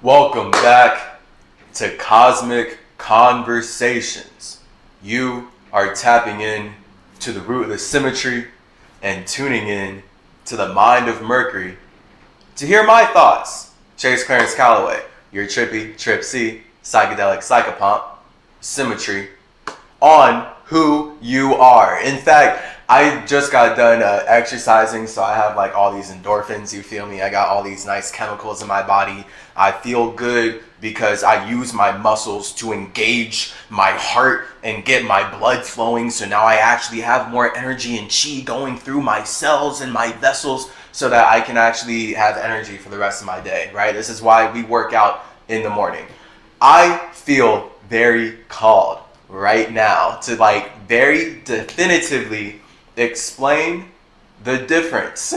Welcome back to Cosmic Conversations. You are tapping in to the root of the symmetry and tuning in to the mind of Mercury to hear my thoughts. Chase Clarence Calloway, your trippy, trip C, psychedelic psychopomp, symmetry, on who you are. In fact, I just got done exercising, so I have like all these endorphins, you feel me? I got all these nice chemicals in my body. I feel good because I use my muscles to engage my heart and get my blood flowing. So now I actually have more energy and chi going through my cells and my vessels so that I can actually have energy for the rest of my day, right? This is why we work out in the morning. I feel very called right now to like very definitively explain the difference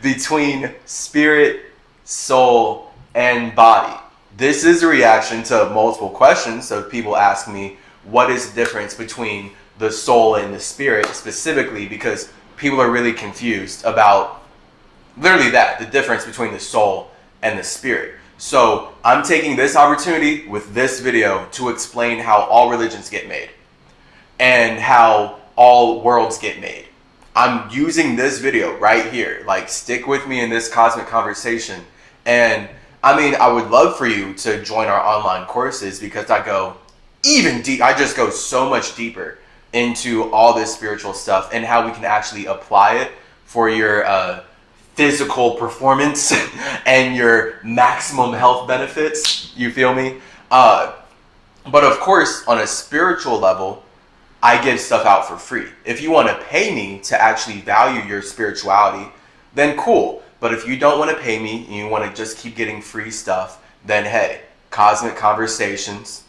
between spirit, soul, and body. This is a reaction to multiple questions. So people ask me, what is the difference between the soul and the spirit specifically? Because people are really confused about literally that, the difference between the soul and the spirit. So I'm taking this opportunity with this video to explain how all religions get made and how all worlds get made. I'm using this video right here. Like, stick with me in this cosmic conversation. And I mean, I would love for you to join our online courses because I go even deep. I just go so much deeper into all this spiritual stuff and how we can actually apply it for your physical performance and your maximum health benefits. You feel me? But of course, on a spiritual level, I give stuff out for free. If you want to pay me to actually value your spirituality, then cool. But if you don't want to pay me and you want to just keep getting free stuff, then hey, Cosmic Conversations,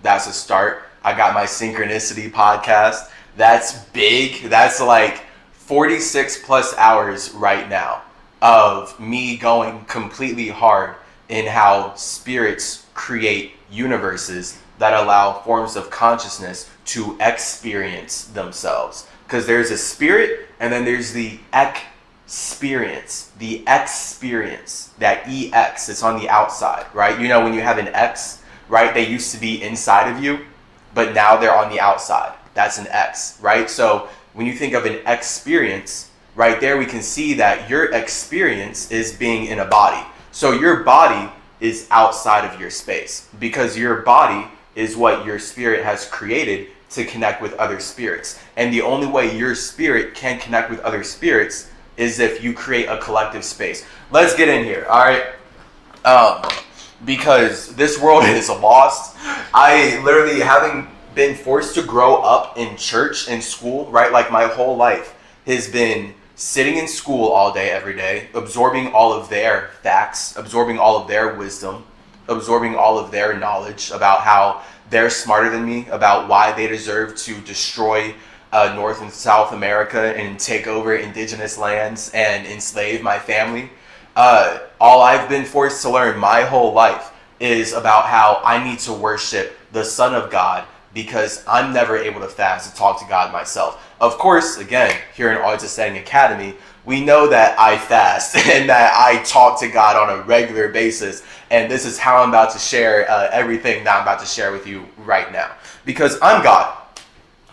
that's a start. I got my Synchronicity podcast. That's big. That's like 46 plus hours right now of me going completely hard in how spirits create universes that allow forms of consciousness to experience themselves. Because there's a spirit and then there's the experience, that EX, it's on the outside, right? You know, when you have an X, right? They used to be inside of you, but now they're on the outside. That's an X, right? So when you think of an experience, right there, we can see that your experience is being in a body. So your body is outside of your space because your body is what your spirit has created to connect with other spirits. And the only way your spirit can connect with other spirits is if you create a collective space. Let's get in here, all right? Because this world is lost. I literally, having been forced to grow up in church and school, right? Like my whole life has been sitting in school all day, every day, absorbing all of their facts, absorbing all of their wisdom, absorbing all of their knowledge about how they're smarter than me, about why they deserve to destroy North and South America and take over indigenous lands and enslave my family. All I've been forced to learn my whole life is about how I need to worship the Son of God because I'm never able to fast to talk to God myself. Of course, again, here in AlwaysAscendingAcademy, we know that I fast and that I talk to God on a regular basis. And this is how I'm about to share everything that I'm about to share with you right now. Because I'm God.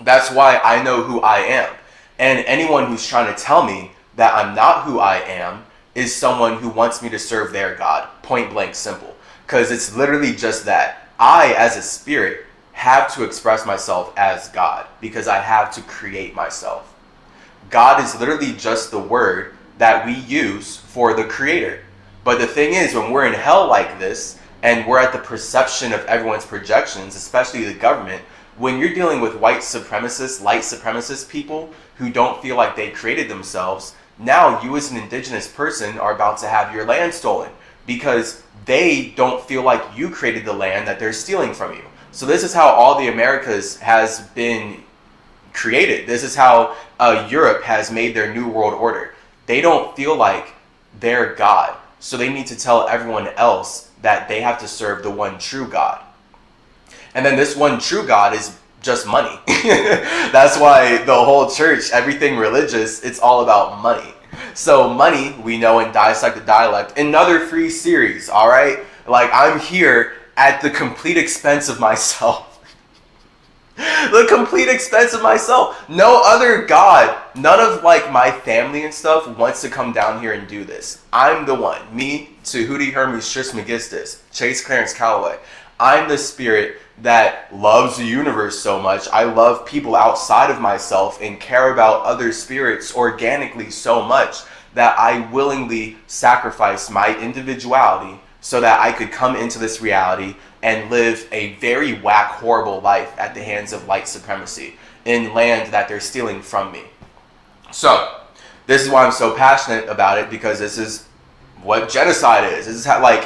That's why I know who I am. And anyone who's trying to tell me that I'm not who I am is someone who wants me to serve their God. Point blank simple. Because it's literally just that. I, as a spirit, have to express myself as God because I have to create myself. God is literally just the word that we use for the creator. But the thing is, when we're in hell like this and we're at the perception of everyone's projections, especially the government, when you're dealing with white supremacists, light supremacist people who don't feel like they created themselves, now you as an indigenous person are about to have your land stolen because they don't feel like you created the land that they're stealing from you. So this is how all the Americas has been created. This is how Europe has made their new world order. They don't feel like they're God. So they need to tell everyone else that they have to serve the one true God. And then this one true God is just money. That's why the whole church, everything religious, it's all about money. So money, we know in Dissect the Dialect, another free series, all right? Like, I'm here at the complete expense of myself. The complete expense of myself. No other God, none of like my family and stuff wants to come down here and do this. I'm the one. Me, Tahuti Hermes Trismegistus, Chase Clarence Calloway. I'm the spirit that loves the universe so much. I love people outside of myself and care about other spirits organically so much that I willingly sacrifice my individuality so that I could come into this reality and live a very whack, horrible life at the hands of white supremacy in land that they're stealing from me. So, this is why I'm so passionate about it, because this is what genocide is. This is how, like,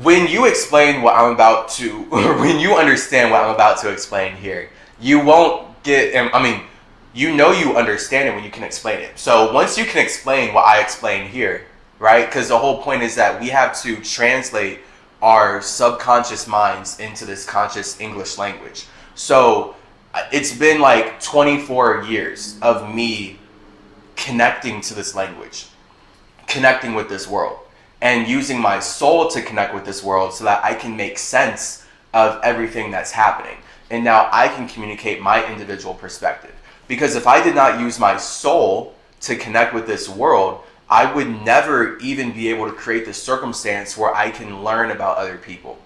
when you explain what I'm about to, or when you understand what I'm about to explain here, you won't get, I mean, you know you understand it when you can explain it. So once you can explain what I explain here, right? Because the whole point is that we have to translate our subconscious minds into this conscious English language. So it's been like 24 years of me connecting to this language, connecting with this world, and using my soul to connect with this world so that I can make sense of everything that's happening. And now I can communicate my individual perspective. Because if I did not use my soul to connect with this world, I would never even be able to create the circumstance where I can learn about other people.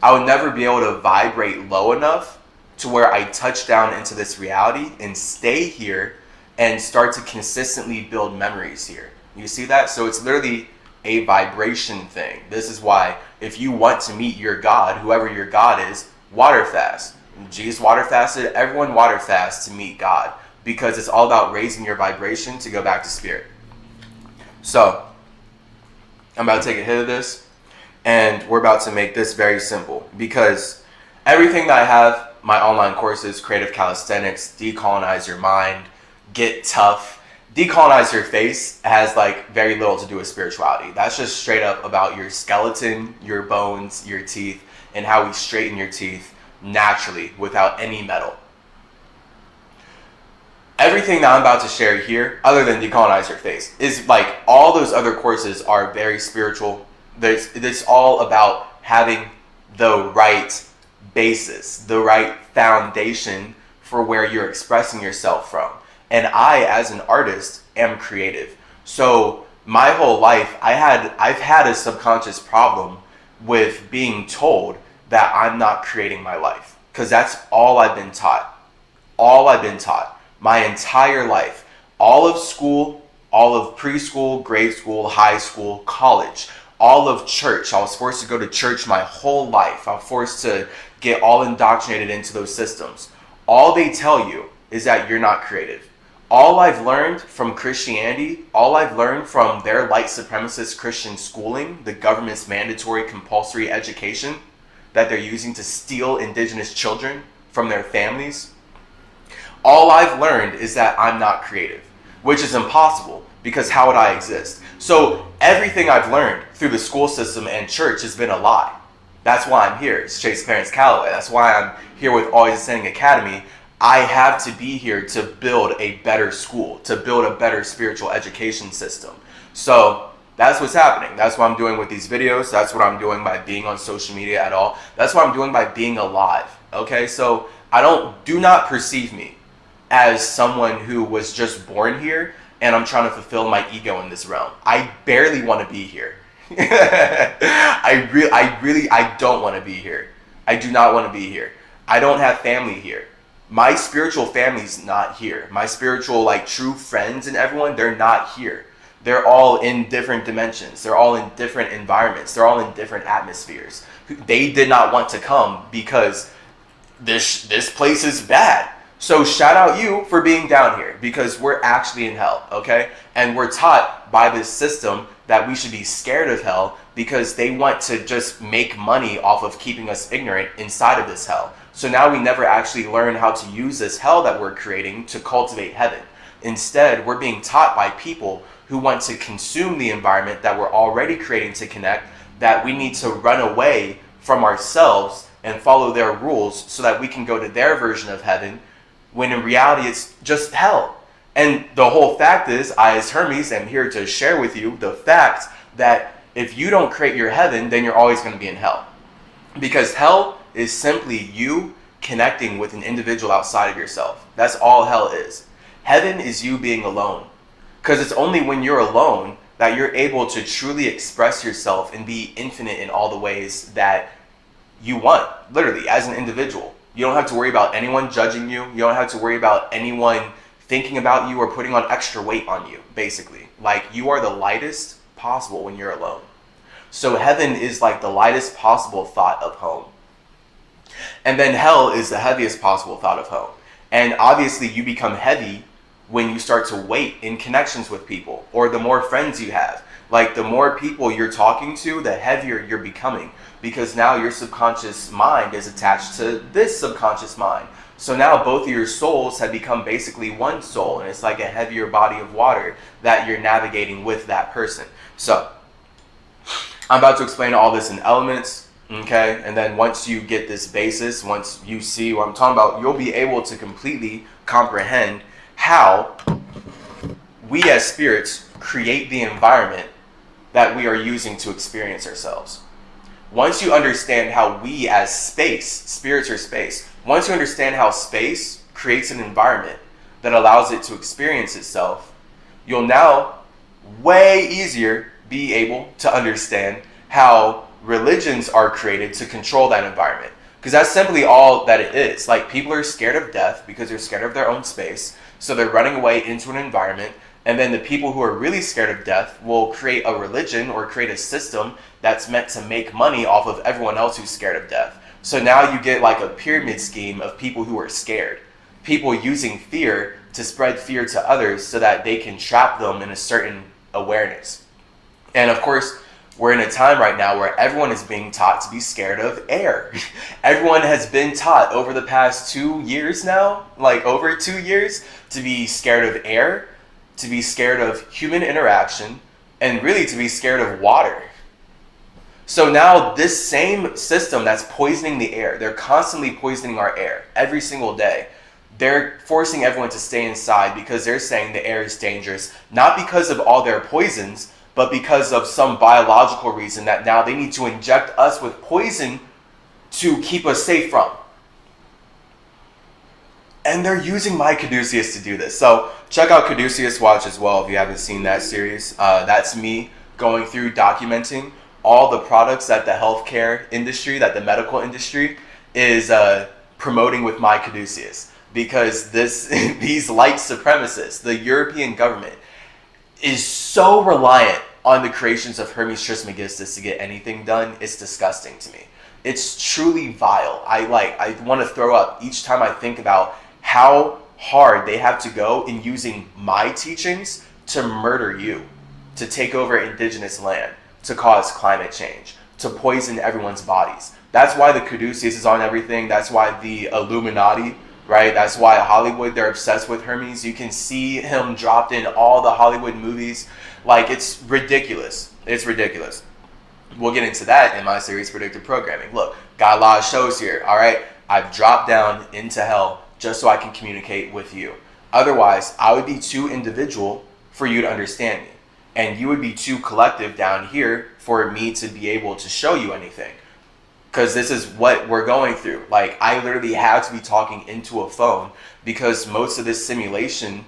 I would never be able to vibrate low enough to where I touch down into this reality and stay here and start to consistently build memories here. You see that? So it's literally a vibration thing. This is why if you want to meet your God, whoever your God is, water fast. Jesus water fasted, everyone water fasts to meet God, because it's all about raising your vibration to go back to spirit. So, I'm about to take a hit of this, and we're about to make this very simple, because everything that I have, my online courses, creative calisthenics, decolonize your mind, get tough, decolonize your face, has like very little to do with spirituality. That's just straight up about your skeleton, your bones, your teeth, and how we straighten your teeth naturally without any metal. Everything that I'm about to share here, other than decolonize your face, is like all those other courses are very spiritual. It's all about having the right basis, the right foundation for where you're expressing yourself from. And I, as an artist, am creative. So my whole life, I've had a subconscious problem with being told that I'm not creating my life, because that's all I've been taught. All I've been taught. My entire life, all of school, all of preschool, grade school, high school, college, all of church. I was forced to go to church my whole life. I was forced to get all indoctrinated into those systems. All they tell you is that you're not creative. All I've learned from Christianity, all I've learned from their white supremacist Christian schooling, the government's mandatory compulsory education that they're using to steal indigenous children from their families, all I've learned is that I'm not creative, which is impossible, because how would I exist? So everything I've learned through the school system and church has been a lie. That's why I'm here. It's Chase Clarence Calloway. That's why I'm here with AlwaysAscendingAcademy. I have to be here to build a better school, to build a better spiritual education system. So that's what's happening. That's what I'm doing with these videos. That's what I'm doing by being on social media at all. That's what I'm doing by being alive. Okay, so do not perceive me as someone who was just born here and I'm trying to fulfill my ego in this realm. I barely want to be here. I don't want to be here. I do not want to be here. I don't have family here. My spiritual family's not here. My spiritual, like, true friends and everyone, they're not here. They're all in different dimensions. They're all in different environments. They're all in different atmospheres. They did not want to come because this place is bad. So shout out you for being down here, because we're actually in hell, okay? And we're taught by this system that we should be scared of hell because they want to just make money off of keeping us ignorant inside of this hell. So now we never actually learn how to use this hell that we're creating to cultivate heaven. Instead, we're being taught by people who want to consume the environment that we're already creating to connect, that we need to run away from ourselves and follow their rules so that we can go to their version of heaven, when in reality it's just hell. And the whole fact is, I as Hermes am here to share with you the fact that if you don't create your heaven, then you're always going to be in hell. Because hell is simply you connecting with an individual outside of yourself. That's all hell is. Heaven is you being alone. Because it's only when you're alone that you're able to truly express yourself and be infinite in all the ways that you want, literally, as an individual. You don't have to worry about anyone judging you. You don't have to worry about anyone thinking about you or putting on extra weight on you, basically. Like, you are the lightest possible when you're alone. So heaven is like the lightest possible thought of home. And then hell is the heaviest possible thought of home. And obviously you become heavy when you start to wait in connections with people, or the more friends you have. Like, the more people you're talking to, the heavier you're becoming, because now your subconscious mind is attached to this subconscious mind. So now both of your souls have become basically one soul, and it's like a heavier body of water that you're navigating with that person. So I'm about to explain all this in elements, okay? And then once you get this basis, once you see what I'm talking about, you'll be able to completely comprehend how we as spirits create the environment that we are using to experience ourselves. Once you understand how we as space, spirits are space, once you understand how space creates an environment that allows it to experience itself, you'll now way easier be able to understand how religions are created to control that environment. Because that's simply all that it is. Like, people are scared of death because they're scared of their own space. So they're running away into an environment. And then the people who are really scared of death will create a religion or create a system that's meant to make money off of everyone else who's scared of death. So now you get like a pyramid scheme of people who are scared. People using fear to spread fear to others so that they can trap them in a certain awareness. And of course, we're in a time right now where everyone is being taught to be scared of air. Everyone has been taught over the past 2 years now, like over 2 years, to be scared of air, to be scared of human interaction, and really to be scared of water. So now this same system that's poisoning the air, they're constantly poisoning our air every single day. They're forcing everyone to stay inside because they're saying the air is dangerous, not because of all their poisons, but because of some biological reason that now they need to inject us with poison to keep us safe from. And they're using my Caduceus to do this. So check out Caduceus Watch as well if you haven't seen that series. That's me going through documenting all the products that the healthcare industry, that the medical industry is promoting with my Caduceus. Because these light supremacists, the European government, is so reliant on the creations of Hermes Trismegistus to get anything done. It's disgusting to me. It's truly vile. I want to throw up each time I think about how hard they have to go in using my teachings to murder you, to take over indigenous land, to cause climate change, to poison everyone's bodies. That's why the Caduceus is on everything. That's why the Illuminati, right? That's why Hollywood, they're obsessed with Hermes. You can see him dropped in all the Hollywood movies. Like, it's ridiculous. It's ridiculous. We'll get into that in my series, Predictive Programming. Look, got a lot of shows here, all right? I've dropped down into hell just so I can communicate with you. Otherwise, I would be too individual for you to understand me. And you would be too collective down here for me to be able to show you anything. Because this is what we're going through. Like, I literally have to be talking into a phone because most of this simulation,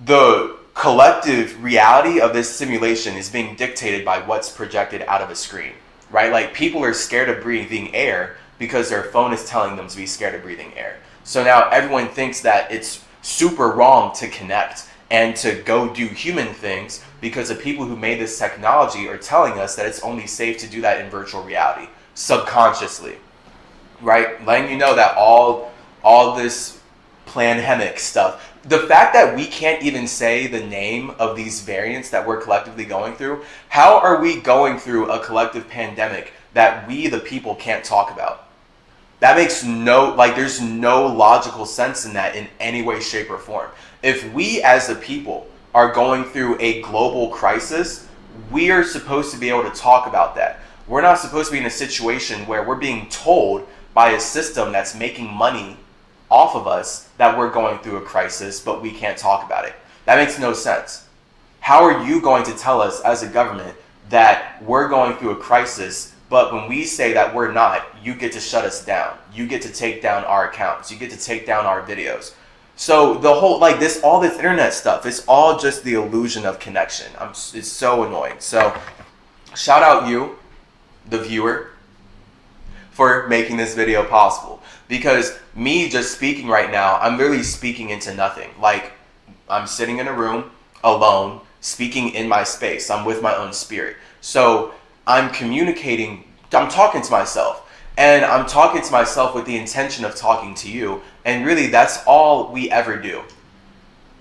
the collective reality of this simulation is being dictated by what's projected out of a screen, right? Like, people are scared of breathing air because their phone is telling them to be scared of breathing air. So now everyone thinks that it's super wrong to connect and to go do human things because the people who made this technology are telling us that it's only safe to do that in virtual reality, subconsciously, right? Letting you know that all this pandemic stuff, the fact that we can't even say the name of these variants that we're collectively going through, how are we going through a collective pandemic that we, the people, can't talk about? That makes there's no logical sense in that in any way, shape, or form. If we as the people are going through a global crisis, we are supposed to be able to talk about that. We're not supposed to be in a situation where we're being told by a system that's making money off of us that we're going through a crisis, but we can't talk about it. That makes no sense. How are you going to tell us as a government that we're going through a crisis, but when we say that we're not, you get to shut us down? You get to take down our accounts. You get to take down our videos. So the whole, like this, all this internet stuff, it's all just the illusion of connection. It's so annoying. So shout out you, the viewer, for making this video possible. Because me just speaking right now, I'm literally speaking into nothing. Like, I'm sitting in a room alone, speaking in my space. I'm with my own spirit. So I'm communicating, I'm talking to myself. And I'm talking to myself with the intention of talking to you. And really, that's all we ever do.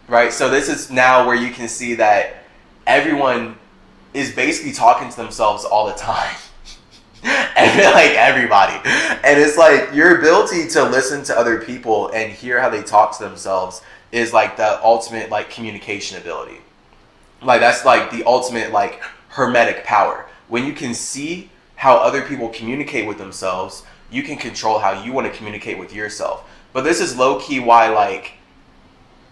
Right? So this is now where you can see that everyone is basically talking to themselves all the time. And like everybody. And it's like your ability to listen to other people and hear how they talk to themselves is like the ultimate like communication ability. Like that's like the ultimate like hermetic power. When you can see how other people communicate with themselves, you can control how you want to communicate with yourself. But this is low-key why like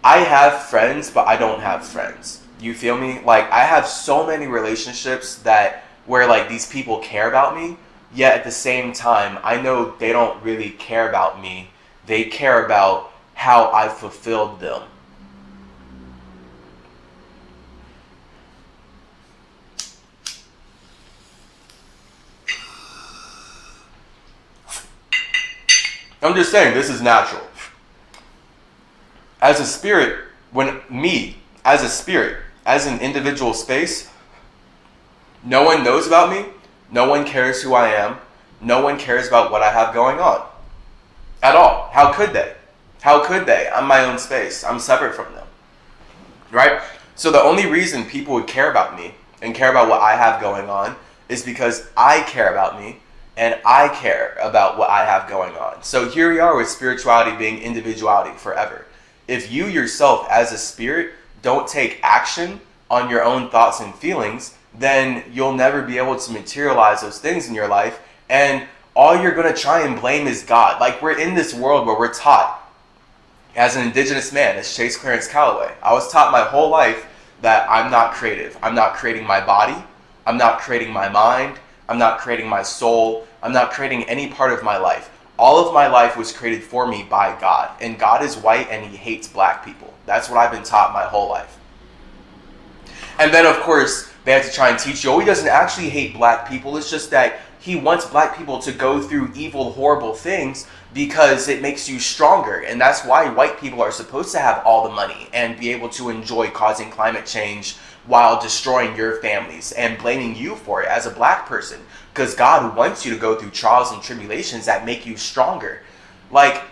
I have friends, but I don't have friends. You feel me? Like I have so many relationships that where like these people care about me, yet at the same time, I know they don't really care about me. They care about how I fulfilled them. I'm just saying, this is natural. As a spirit, as a spirit, as an individual space, no one knows about me. No one cares who I am. No one cares about what I have going on. At all. How could they? How could they? I'm my own space. I'm separate from them. Right? So the only reason people would care about me and care about what I have going on is because I care about me and I care about what I have going on. So here we are with spirituality being individuality forever. If you yourself as a spirit don't take action on your own thoughts and feelings, then you'll never be able to materialize those things in your life. And all you're going to try and blame is God. Like we're in this world where we're taught as an indigenous man, as Chase Clarence Calloway, I was taught my whole life that I'm not creative. I'm not creating my body. I'm not creating my mind. I'm not creating my soul. I'm not creating any part of my life. All of my life was created for me by God. And God is white and he hates black people. That's what I've been taught my whole life. And then, of course, they had to try and teach you, oh, he doesn't actually hate black people. It's just that he wants black people to go through evil, horrible things because it makes you stronger. And that's why white people are supposed to have all the money and be able to enjoy causing climate change while destroying your families and blaming you for it as a black person. Because God wants you to go through trials and tribulations that make you stronger. Like,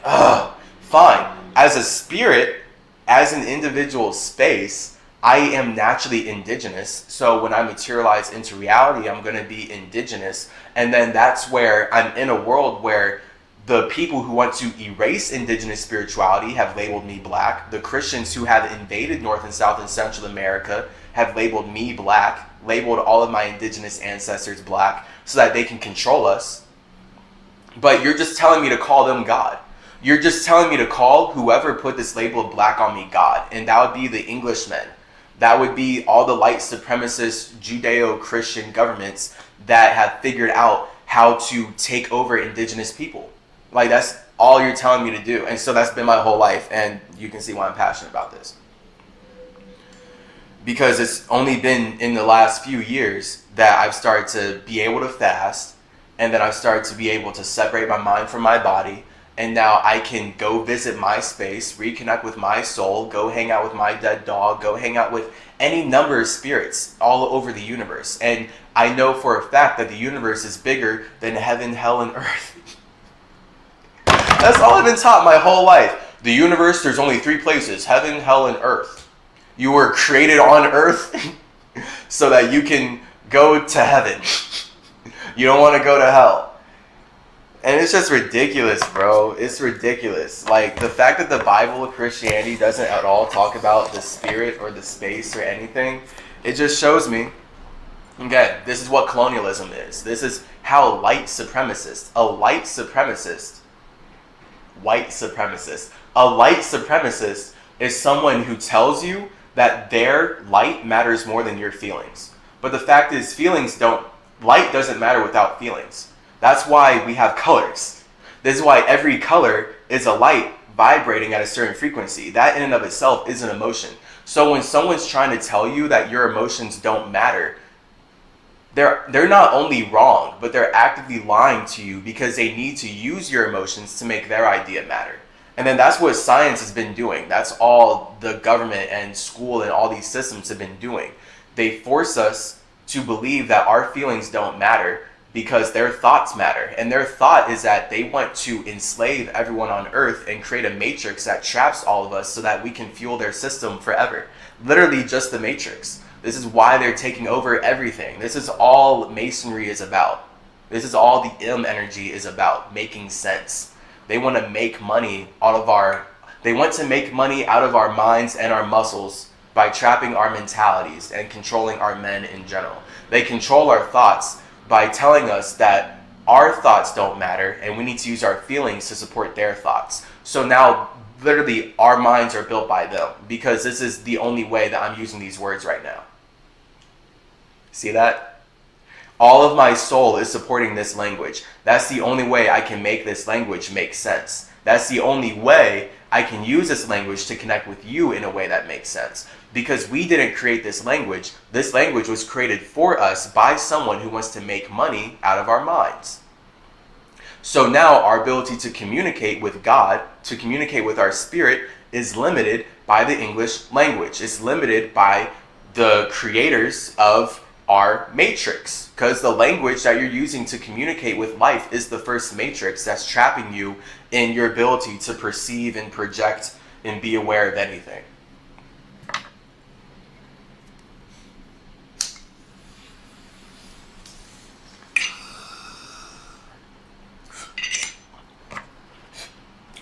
fine. As a spirit, as an individual space, I am naturally indigenous. So when I materialize into reality, I'm going to be indigenous. And then that's where I'm in a world where the people who want to erase indigenous spirituality have labeled me black. The Christians who have invaded North and South and Central America have labeled me black, labeled all of my indigenous ancestors black so that they can control us. But you're just telling me to call them God. You're just telling me to call whoever put this label of black on me God. And that would be the Englishmen. That would be all the white supremacist Judeo-Christian governments that have figured out how to take over indigenous people. Like, that's all you're telling me to do. And so that's been my whole life. And you can see why I'm passionate about this. Because it's only been in the last few years that I've started to be able to fast. And then I've started to be able to separate my mind from my body. And now I can go visit my space, reconnect with my soul, go hang out with my dead dog, go hang out with any number of spirits all over the universe. And I know for a fact that the universe is bigger than heaven, hell, and earth. That's all I've been taught my whole life. The universe, there's only 3 places, heaven, hell, and earth. You were created on earth so that you can go to heaven. You don't want to go to hell. And it's just ridiculous, bro. It's ridiculous. Like, the fact that the Bible of Christianity doesn't at all talk about the spirit or the space or anything, it just shows me, again, this is what colonialism is. This is how a white supremacist white supremacist. A light supremacist is someone who tells you that their light matters more than your feelings. But the fact is, light doesn't matter without feelings. That's why we have colors. This is why every color is a light vibrating at a certain frequency. That in and of itself is an emotion. So when someone's trying to tell you that your emotions don't matter, they're not only wrong, but they're actively lying to you because they need to use your emotions to make their idea matter. And then that's what science has been doing. That's all the government and school and all these systems have been doing. They force us to believe that our feelings don't matter because their thoughts matter. And their thought is that they want to enslave everyone on earth and create a matrix that traps all of us so that we can fuel their system forever. Literally just the matrix. This is why they're taking over everything. This is all masonry is about. This is all the M energy is about, making sense. They want to make money out of our minds and our muscles by trapping our mentalities and controlling our men in general. They control our thoughts by telling us that our thoughts don't matter and we need to use our feelings to support their thoughts. So now literally our minds are built by them because this is the only way that I'm using these words right now. See that? All of my soul is supporting this language. That's the only way I can make this language make sense. That's the only way I can use this language to connect with you in a way that makes sense. Because we didn't create this language. This language was created for us by someone who wants to make money out of our minds. So now our ability to communicate with God, to communicate with our spirit, is limited by the English language. It's limited by the creators of our matrix, because the language that you're using to communicate with life is the first matrix that's trapping you in your ability to perceive and project and be aware of anything.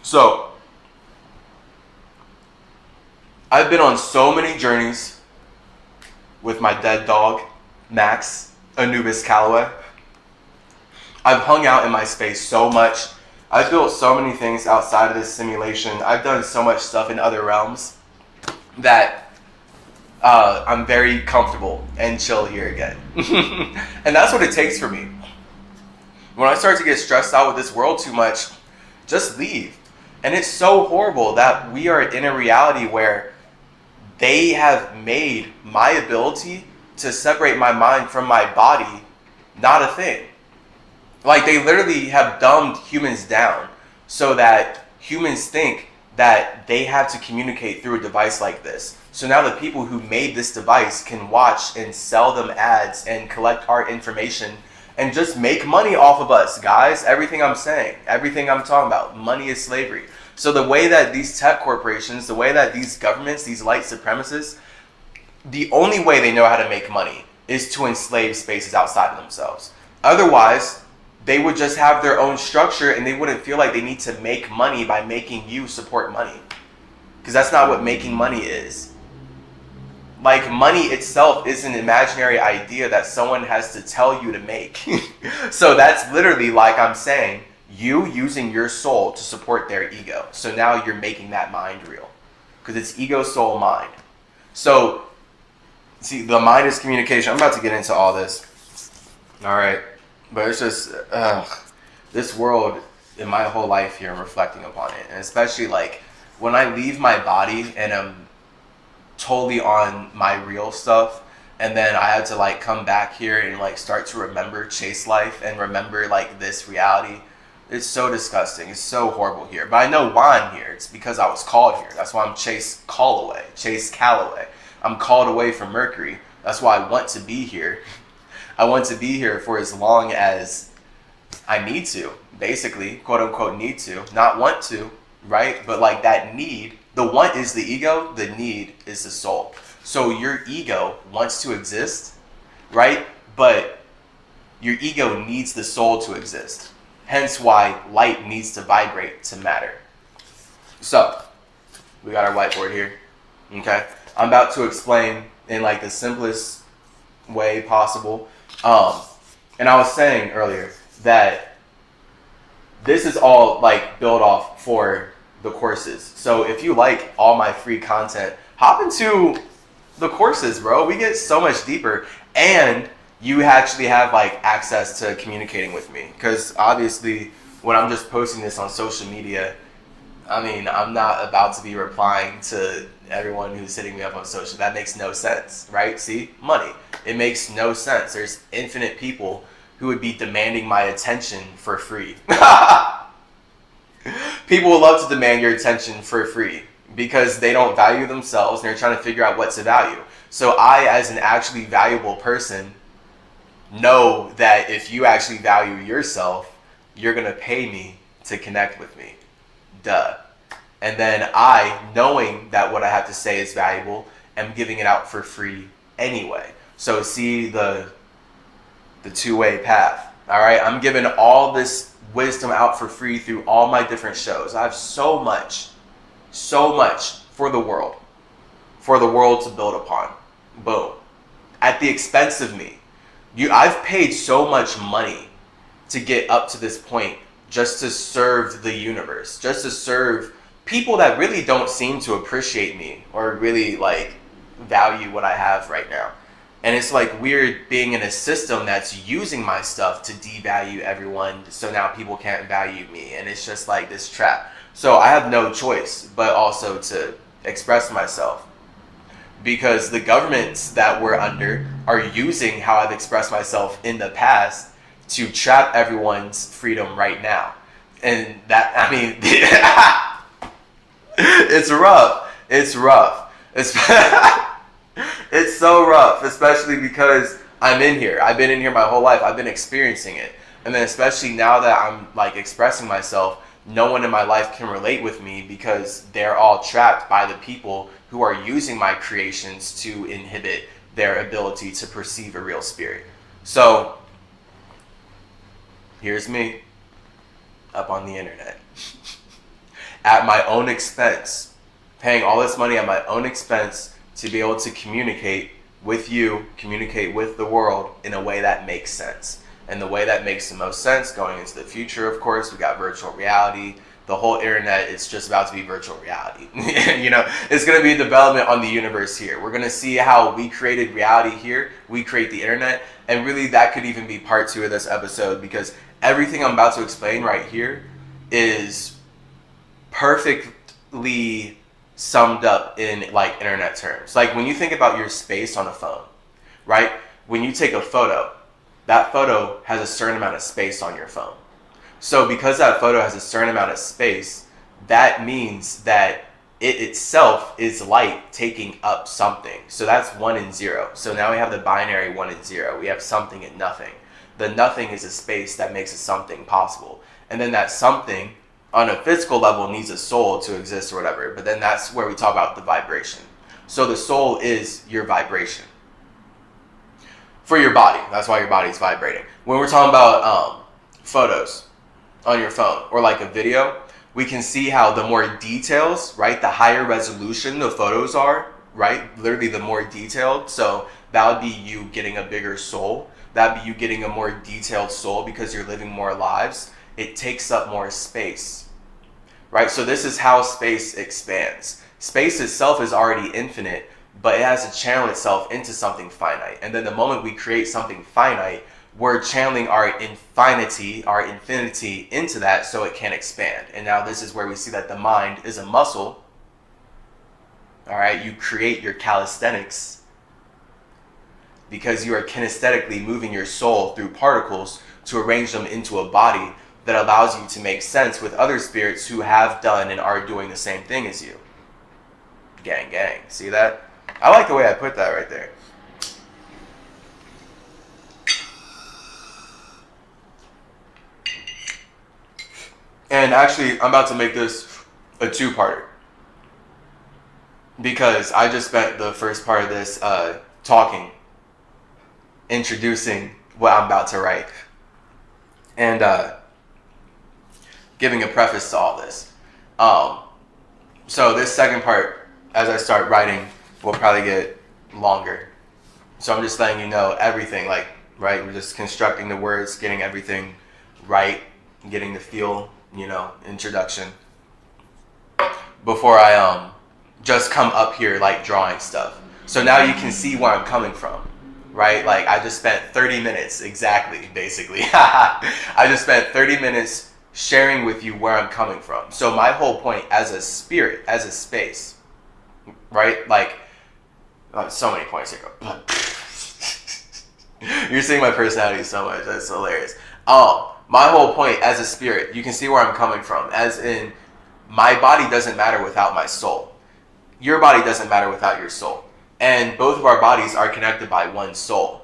So, I've been on so many journeys with my dead dog, Max, Anubis Calloway. I've hung out in my space so much. I've built so many things outside of this simulation. I've done so much stuff in other realms that I'm very comfortable and chill here again. And that's what it takes for me. When I start to get stressed out with this world too much, just leave. And it's so horrible that we are in a reality where they have made my ability to separate my mind from my body not a thing. Like, they literally have dumbed humans down so that humans think that they have to communicate through a device like this. So now the people who made this device can watch and sell them ads and collect our information and just make money off of us, guys. Everything I'm saying, everything I'm talking about, money is slavery. So the way that these tech corporations, the way that these governments, these light supremacists, the only way they know how to make money is to enslave spaces outside of themselves. Otherwise, they would just have their own structure and they wouldn't feel like they need to make money by making you support money. Because that's not what making money is. Like, money itself is an imaginary idea that someone has to tell you to make. So that's literally, like I'm saying, you using your soul to support their ego. So now you're making that mind real. Because it's ego, soul, mind. So, see, the mind is communication. I'm about to get into all this. Alright. But it's just, this world, in my whole life here, I'm reflecting upon it. And especially, like, when I leave my body and I'm totally on my real stuff, and then I had to, like, come back here and, like, start to remember chase life and remember, like, this reality. It's so disgusting. It's so horrible here. But I know why I'm here. It's because I was called here. That's why I'm Chase Calloway. I'm called away from Mercury. That's why I want to be here. I want to be here for as long as I need to. Basically, quote unquote, need to. Not want to, right? But like that need. The want is the ego. The need is the soul. So your ego wants to exist, right? But your ego needs the soul to exist. Hence why light needs to vibrate to matter. So, we got our whiteboard here. Okay? I'm about to explain in like the simplest way possible. And I was saying earlier that this is all like built off for the courses. So if you like all my free content, hop into the courses, bro. We get so much deeper, and you actually have like access to communicating with me, because obviously when I'm just posting this on social media, I mean, I'm not about to be replying to everyone who's hitting me up on social. That makes no sense, right? See, money. It makes no sense. There's infinite people who would be demanding my attention for free. People would love to demand your attention for free because they don't value themselves and they're trying to figure out what to value. So I, as an actually valuable person, know that if you actually value yourself, you're going to pay me to connect with me. Duh. And then I, knowing that what I have to say is valuable, am giving it out for free anyway. So see the two-way path. All right, I'm giving all this wisdom out for free through all my different shows. I have so much for the world to build upon. Boom. At the expense of me. I've paid so much money to get up to this point just to serve the universe, just to serve people that really don't seem to appreciate me or really like value what I have right now. And it's like weird being in a system that's using my stuff to devalue everyone, so now people can't value me, and it's just like this trap. So I have no choice but also to express myself, because the governments that we're under are using how I've expressed myself in the past to trap everyone's freedom right now. And that, I mean, it's rough. It's so rough, especially because I'm in here. I've been in here my whole life. I've been experiencing it. And then especially now that I'm like expressing myself, no one in my life can relate with me because they're all trapped by the people who are using my creations to inhibit their ability to perceive a real spirit. So here's me up on the internet at my own expense, paying all this money at my own expense to be able to communicate with you, communicate with the world in a way that makes sense. And the way that makes the most sense going into the future, of course, we got virtual reality. The whole internet is just about to be virtual reality. You know, it's going to be a development on the universe here. We're going to see how we created reality here. We create the internet. And really, that could even be part 2 of this episode, because everything I'm about to explain right here is perfectly summed up in like internet terms. Like when you think about your space on a phone, right? When you take a photo, that photo has a certain amount of space on your phone. So because that photo has a certain amount of space, that means that it itself is light taking up something. So that's 1 and 0. So now we have the binary 1 and 0. We have something and nothing. The nothing is a space that makes a something possible. And then that something on a physical level needs a soul to exist or whatever. But then that's where we talk about the vibration. So the soul is your vibration for your body. That's why your body is vibrating. When we're talking about photos on your phone or like a video, we can see how the more details, right, the higher resolution the photos are, right, literally the more detailed. So that would be you getting a bigger soul. That would be you getting a more detailed soul because you're living more lives. It takes up more space, right? So this is how space expands. Space itself is already infinite, but it has to channel itself into something finite. And then the moment we create something finite, we're channeling our infinity into that so it can expand. And now this is where we see that the mind is a muscle. All right, you create your calisthenics because you are kinesthetically moving your soul through particles to arrange them into a body that allows you to make sense with other spirits who have done and are doing the same thing as you. Gang, gang. See that? I like the way I put that right there. And actually, I'm about to make this a 2-parter. Because I just spent the first part of this talking, introducing what I'm about to write, and giving a preface to all this. So this second part, as I start writing, will probably get longer. So I'm just letting you know everything, like, right? We're just constructing the words, getting everything right, getting the feel, introduction, before I just come up here like drawing stuff. So now you can see where I'm coming from, right? Like I just spent 30 minutes, exactly, basically. I just spent 30 minutes sharing with you where I'm coming from. So my whole point as a spirit, as a space, right? Like, so many points here. You're seeing my personality so much. That's hilarious. My whole point as a spirit, you can see where I'm coming from. As in, my body doesn't matter without my soul. Your body doesn't matter without your soul. And both of our bodies are connected by one soul.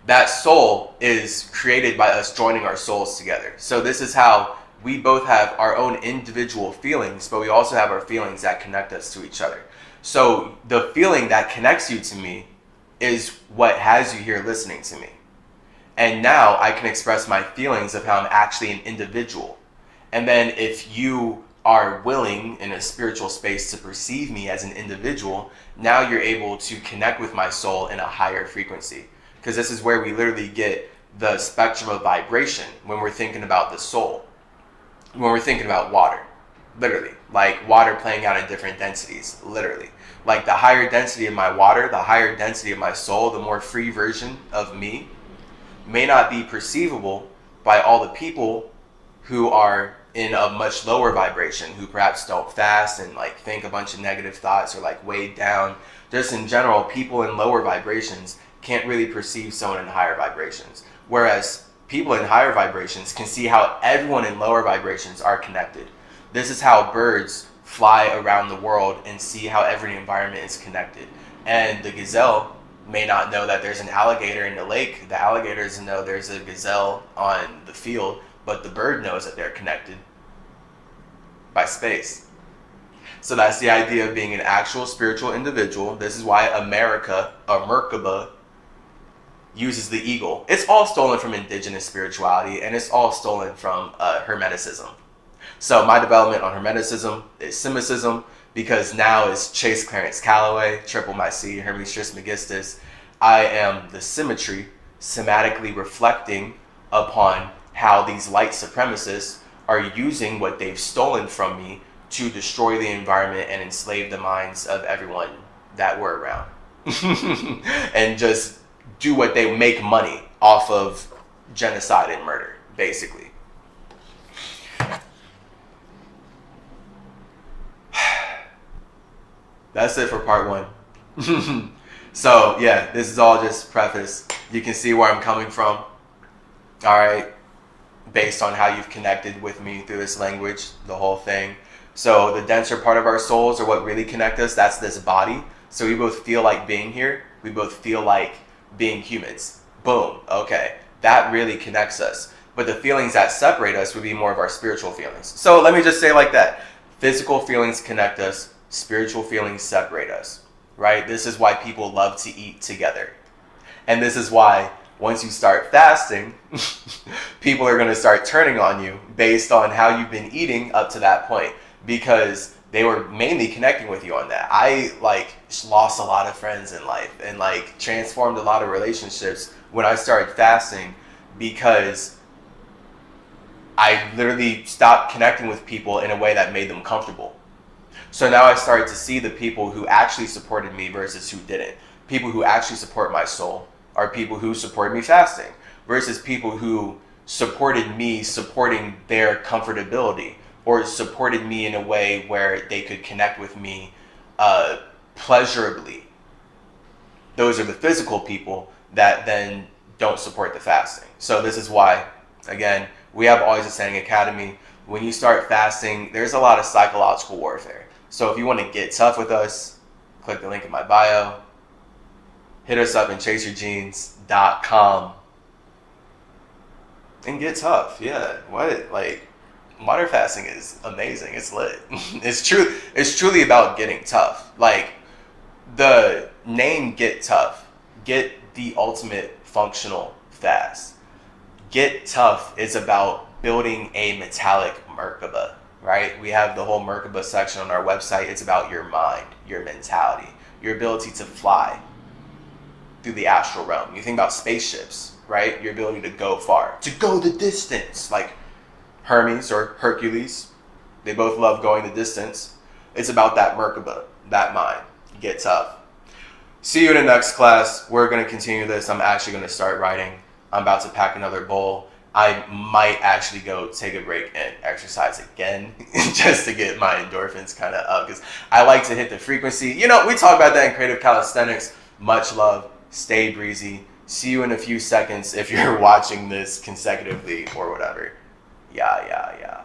That soul is created by us joining our souls together. So this is how we both have our own individual feelings, but we also have our feelings that connect us to each other. So the feeling that connects you to me is what has you here listening to me. And now I can express my feelings of how I'm actually an individual. And then if you are willing in a spiritual space to perceive me as an individual, now you're able to connect with my soul in a higher frequency. Because this is where we literally get the spectrum of vibration when we're thinking about the soul. When we're thinking about water, literally. Like water playing out in different densities, literally. Like the higher density of my water, the higher density of my soul, the more free version of me may not be perceivable by all the people who are in a much lower vibration, who perhaps don't fast and like think a bunch of negative thoughts or like weighed down. Just in general, people in lower vibrations can't really perceive someone in higher vibrations. Whereas people in higher vibrations can see how everyone in lower vibrations are connected. This is how birds fly around the world and see how every environment is connected. And the gazelle may not know that there's an alligator in the lake. The alligator doesn't know there's a gazelle on the field, but the bird knows that they're connected by space. So that's the idea of being an actual spiritual individual. This is why America, or Merkaba, uses the eagle. It's all stolen from indigenous spirituality, and it's all stolen from Hermeticism. So my development on Hermeticism is Simicism, because now it's Chase Clarence Calloway, Triple My C, Hermes Trismegistus. I am the symmetry, somatically reflecting upon how these light supremacists are using what they've stolen from me to destroy the environment and enslave the minds of everyone that we're around. And just do what they make money off of genocide and murder, basically. That's it for part one. So yeah, this is all just preface. You can see where I'm coming from. All right. Based on how you've connected with me through this language, the whole thing. So the denser part of our souls are what really connect us. That's this body. So we both feel like being here. We both feel like being humans. Boom. Okay. That really connects us. But the feelings that separate us would be more of our spiritual feelings. So let me just say like that. Physical feelings connect us. Spiritual feelings separate us. Right? This is why people love to eat together. And this is why once you start fasting, people are going to start turning on you based on how you've been eating up to that point, because they were mainly connecting with you on that. I lost a lot of friends in life and transformed a lot of relationships when I started fasting, because I literally stopped connecting with people in a way that made them comfortable. So now I started to see the people who actually supported me versus who didn't. People who actually support my soul are people who supported me fasting versus people who supported me supporting their comfortability or supported me in a way where they could connect with me pleasurably. Those are the physical people that then don't support the fasting. So this is why, again, we have Always Ascending Academy. When you start fasting, there's a lot of psychological warfare. So if you want to get tough with us, click the link in my bio. Hit us up in chaseyourgenes.com and get tough. Yeah, water fasting is amazing. It's lit. It's truly about getting tough. Like the name Get Tough, get the ultimate functional fast. Get Tough is about building a metallic Merkaba, right? We have the whole Merkaba section on our website. It's about your mind, your mentality, your ability to fly through the astral realm. You think about spaceships, right? Your ability to go far, to go the distance. Like Hermes or Hercules. They both love going the distance. It's about that Merkaba, that mind. Get tough. See you in the next class. We're going to continue this. I'm actually going to start writing. I'm about to pack another bowl. I might actually go take a break and exercise again just to get my endorphins kind of up, because I like to hit the frequency. You know, we talk about that in creative calisthenics. Much love. Stay breezy. See you in a few seconds if you're watching this consecutively or whatever. Yeah.